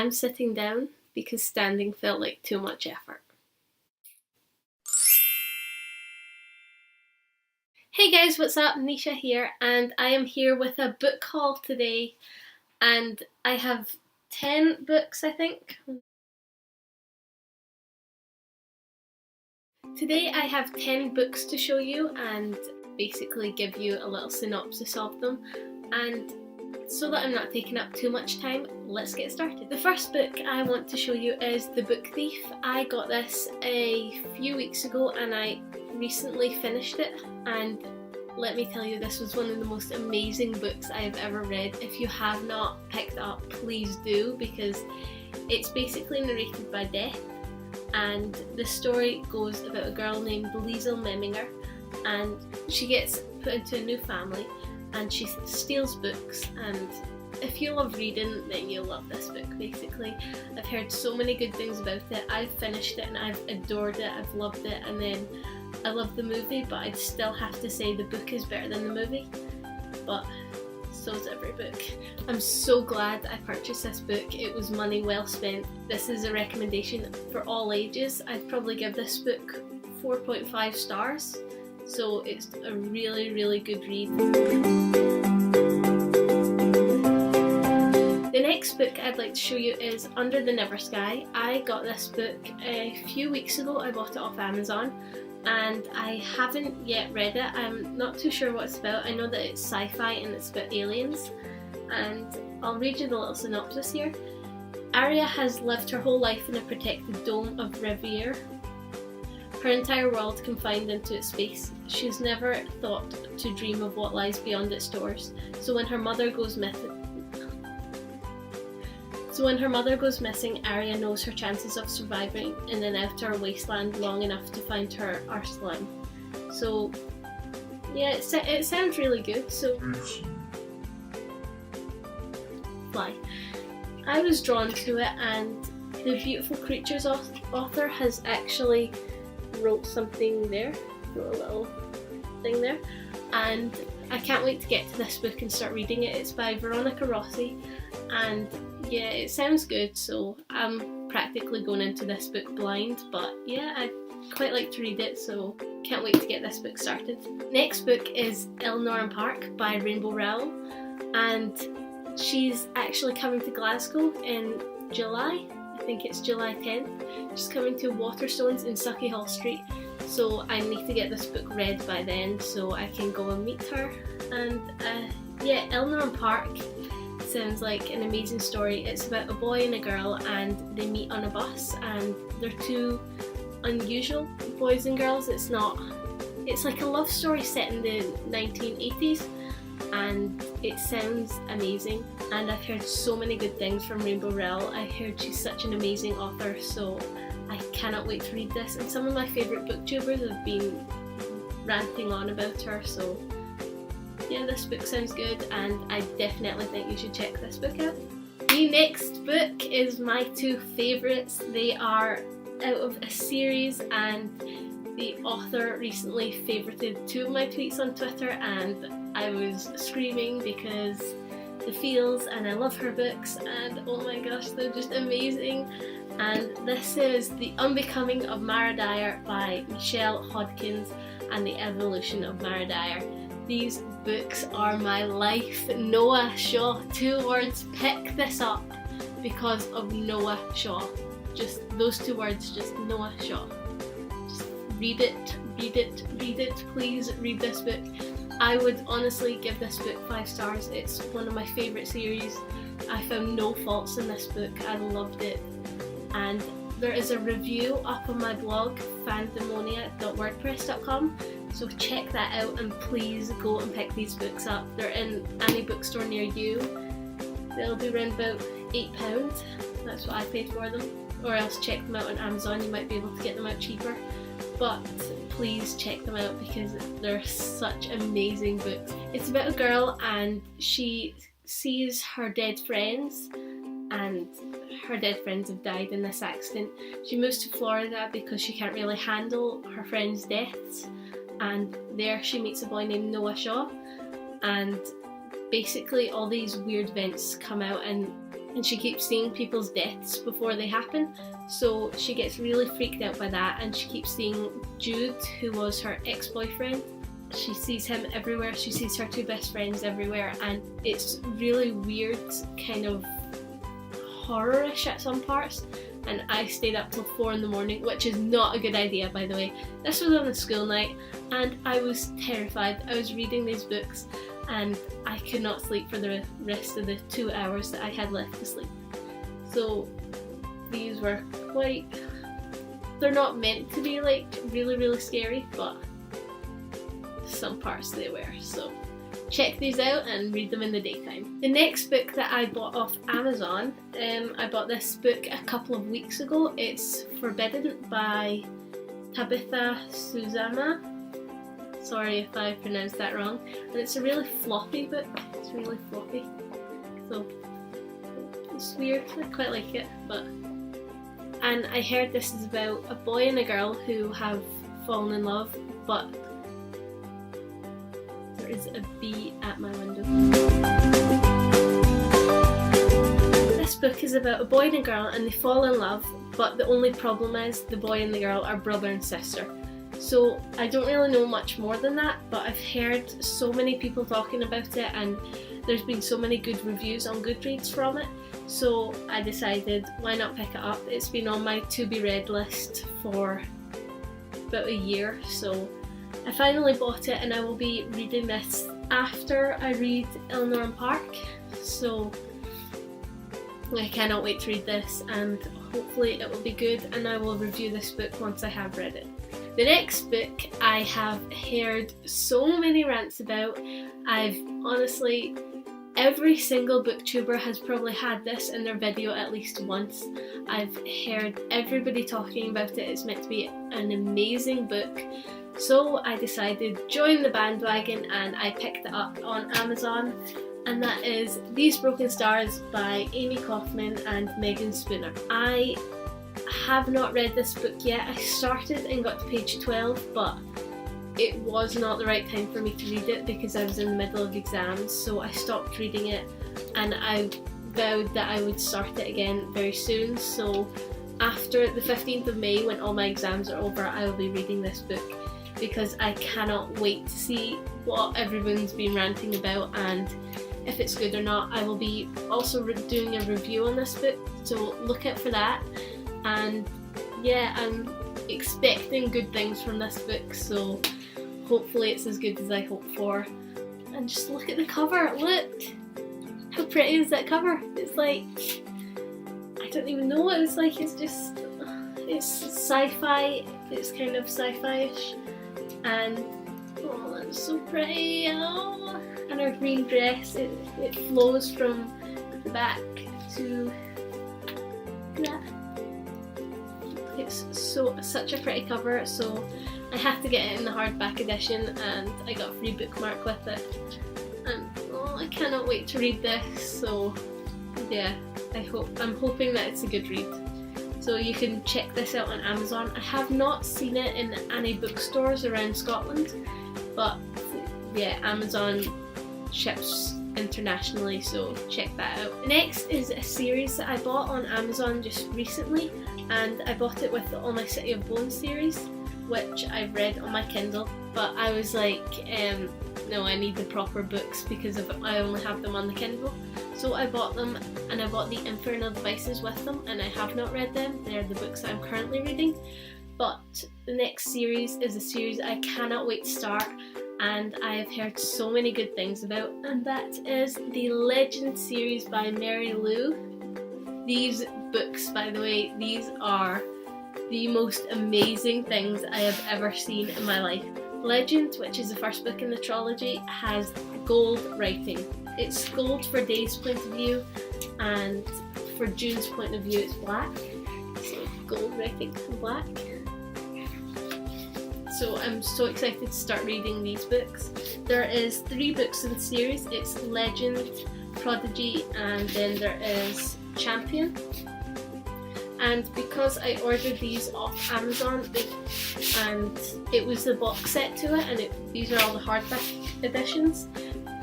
I'm sitting down because standing felt like too much effort. Hey guys, what's up? Nisha here, and I am here with a book haul today, and I have 10 books, I think. Today I have 10 books to show you and basically give you a little synopsis of them, and so that I'm not taking up too much time, let's get started. The first book I want to show you is The Book Thief. I got this a few weeks ago and I recently finished it, and let me tell you, this was one of the most amazing books I have ever read. If you have not picked up, please do, because it's basically narrated by Death, and the story goes about a girl named Liesl Memminger, and she gets put into a new family and she steals books, and if you love reading then you'll love this book basically. I've heard so many good things about it. I've finished it and I've adored it, I've loved it, and then I love the movie, but I'd still have to say the book is better than the movie, but so is every book. I'm so glad I purchased this book. It was money well spent. This is a recommendation for all ages. I'd probably give this book 4.5 stars, so it's a really good read. The next book I'd like to show you is Under the Never Sky. I got this book a few weeks ago. I bought it off Amazon and I haven't yet read it. I'm not too sure what it's about. I know that it's sci-fi and it's about aliens, and I'll read you the little synopsis here. Aria has lived her whole life in a protected dome of Revier, her entire world confined into its space. She's never thought to dream of what lies beyond its doors. So when her mother goes missing, Aria knows her chances of surviving in an outer wasteland long enough to find her Arslan. So yeah, it sounds really good. So fly. I was drawn to it, and the Beautiful Creatures author has actually wrote something there, wrote a little thing there, and I can't wait to get to this book and start reading it. It's by Veronica Rossi, and yeah, it sounds good, so I'm practically going into this book blind, but yeah, I'd quite like to read it, so can't wait to get this book started. Next book is Elnor Park by Rainbow Rowell, and she's actually coming to Glasgow in July. I think it's July 10th. She's coming to Waterstones in Sauchiehall Street, so I need to get this book read by then so I can go and meet her. And yeah, Elnor Park sounds like an amazing story. It's about a boy and a girl, and they meet on a bus, and they're two unusual boys and girls. It's like a love story set in the 1980s, and it sounds amazing, and I've heard so many good things from Rainbow Rowell. I heard she's such an amazing author, so I cannot wait to read this, and some of my favourite booktubers have been ranting on about her, so yeah, this book sounds good and I definitely think you should check this book out. The next book is my two favourites. They are out of a series, and the author recently favorited two of my tweets on Twitter, and I was screaming because the feels, and I love her books, and oh my gosh, they're just amazing. And this is The Unbecoming of Mara Dyer by Michelle Hodkins and The Evolution of Mara Dyer. These books are my life. Noah Shaw, 2 words, pick this up because of Noah Shaw. Just those 2 words, just Noah Shaw. Just read it, please read this book. I would honestly give this book 5 stars. It's one of my favourite series. I found no faults in this book. I loved it. And there is a review up on my blog, fandemonia.wordpress.com, so check that out and please go and pick these books up. They're in any bookstore near you. They'll be around about £8. That's what I paid for them. Or else check them out on Amazon, you might be able to get them out cheaper. But please check them out because they're such amazing books. It's about a girl and she sees her dead friends, and her dead friends have died in this accident. She moves to Florida because she can't really handle her friends' deaths, and there she meets a boy named Noah Shaw, and basically all these weird events come out, and and she keeps seeing people's deaths before they happen. So she gets really freaked out by that, and she keeps seeing Jude, who was her ex-boyfriend. She sees him everywhere, she sees her two best friends everywhere, and it's really weird, kind of horror-ish at some parts. And I stayed up till 4 in the morning, which is not a good idea, by the way. This was on a school night, and I was terrified. I was reading these books, and I could not sleep for the rest of the 2 hours that I had left to sleep. So these were they're not meant to be like really, really scary, but some parts they were. So check these out and read them in the daytime. The next book that I bought off Amazon, I bought this book a couple of weeks ago. It's Forbidden by Tabitha Susama. Sorry if I pronounced that wrong. And it's a really floppy book. It's really floppy. So it's weird. I quite like it. And I heard this is about a boy and a girl who have fallen in love, but there is a bee at my window. This book is about a boy and a girl, and they fall in love, but the only problem is the boy and the girl are brother and sister. So I don't really know much more than that, but I've heard so many people talking about it, and there's been so many good reviews on Goodreads from it. So I decided, why not pick it up? It's been on my to be read list for about a year, so I finally bought it, and I will be reading this after I read Eleanor and Park. So I cannot wait to read this, and hopefully it will be good, and I will review this book once I have read it. The next book I have heard so many rants about. Honestly, every single booktuber has probably had this in their video at least once. I've heard everybody talking about it. It's meant to be an amazing book. So I decided join the bandwagon, and I picked it up on Amazon, and that is These Broken Stars by Amy Kaufman and Megan Spooner. I have not read this book yet. I started and got to page 12, but it was not the right time for me to read it because I was in the middle of exams, so I stopped reading it, and I vowed that I would start it again very soon. So after the 15th of May, when all my exams are over, I will be reading this book, because I cannot wait to see what everyone's been ranting about and if it's good or not. I will be also doing a review on this book, so look out for that. And yeah, I'm expecting good things from this book, so hopefully it's as good as I hope for. And just look at the cover, look! How pretty is that cover? It's like, I don't even know what it's like, it's just, it's sci-fi, it's kind of sci-fi-ish, and oh, that's so pretty, oh! And her green dress, it flows from the back to that. It's such a pretty cover, so I have to get it in the hardback edition, and I got a free bookmark with it. And oh, I cannot wait to read this. So yeah, I'm hoping that it's a good read. So you can check this out on Amazon. I have not seen it in any bookstores around Scotland, but yeah, Amazon ships internationally, so check that out. The next is a series that I bought on Amazon just recently, and I bought it with the All My City of Bones series, which I've read on my Kindle, but I was like, no, I need the proper books because I only have them on the Kindle. So I bought them, and I bought the Infernal Devices with them, and I have not read them. They're the books I'm currently reading. But the next series is a series I cannot wait to start, and I have heard so many good things about, and that is the Legend series by Mary Lou. These books, by the way, these are the most amazing things I have ever seen in my life. Legend, which is the first book in the trilogy, has gold writing. It's gold for Dave's point of view, and for June's point of view it's black. So gold writing in black. So I'm so excited to start reading these books. There is 3 books in the series. It's Legend, Prodigy, and then there is Champion. And because I ordered these off Amazon, and it was the box set to it, and these are all the hardback editions,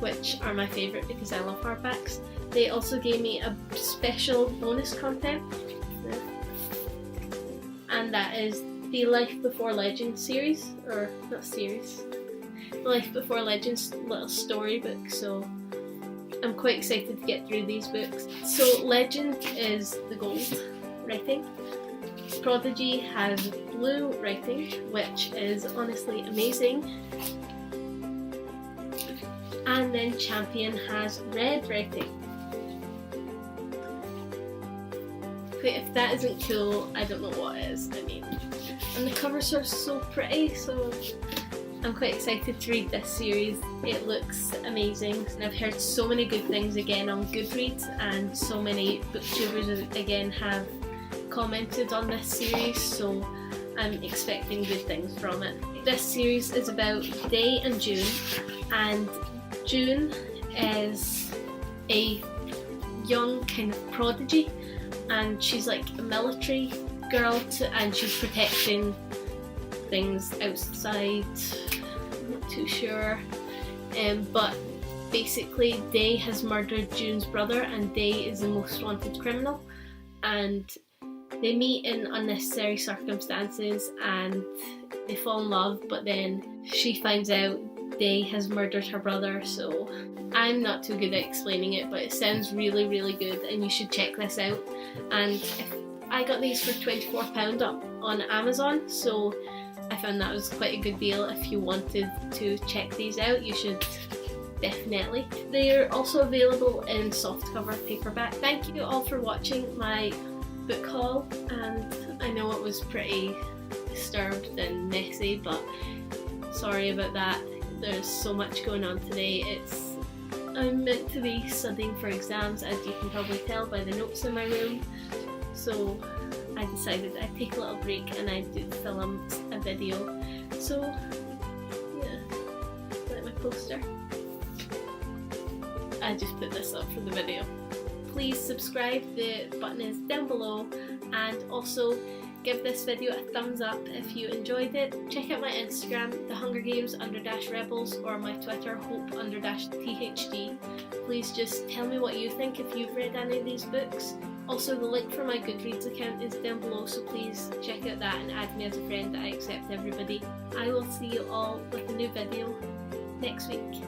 which are my favourite because I love hardbacks. They also gave me a special bonus content, and that is the Life Before Legends series, or not series, the Life Before Legends little storybook. So I'm quite excited to get through these books. So Legend is the gold writing, Prodigy has blue writing, which is honestly amazing, and then Champion has red writing. Okay, if that isn't cool, I don't know what is. I mean, and the covers are so pretty, so I'm quite excited to read this series. It looks amazing, and I've heard so many good things again on Goodreads, and so many booktubers again have commented on this series, so I'm expecting good things from it. This series is about Day and June, and June is a young kind of prodigy, and she's like a military girl and she's protecting things outside. I'm not too sure, but basically Day has murdered June's brother, and Day is the most wanted criminal, and they meet in unnecessary circumstances and they fall in love, but then she finds out Day has murdered her brother. So I'm not too good at explaining it, but it sounds really, really good, and you should check this out. And I got these for £24 up on Amazon, so I found that was quite a good deal. If you wanted to check these out, you should definitely. They're also available in softcover paperback. Thank you all for watching my book haul, and I know it was pretty disturbed and messy, but sorry about that. There's so much going on today. I'm meant to be studying for exams, as you can probably tell by the notes in my room, so I decided I'd take a little break and I'd film a video. So yeah, like my poster. I just put this up for the video. Please subscribe, the button is down below, and also give this video a thumbs up if you enjoyed it. Check out my Instagram, thehungergames_rebels, or my Twitter, hope_thd. Please just tell me what you think if you've read any of these books. Also, the link for my Goodreads account is down below, so please check out that and add me as a friend. I accept everybody. I will see you all with a new video next week.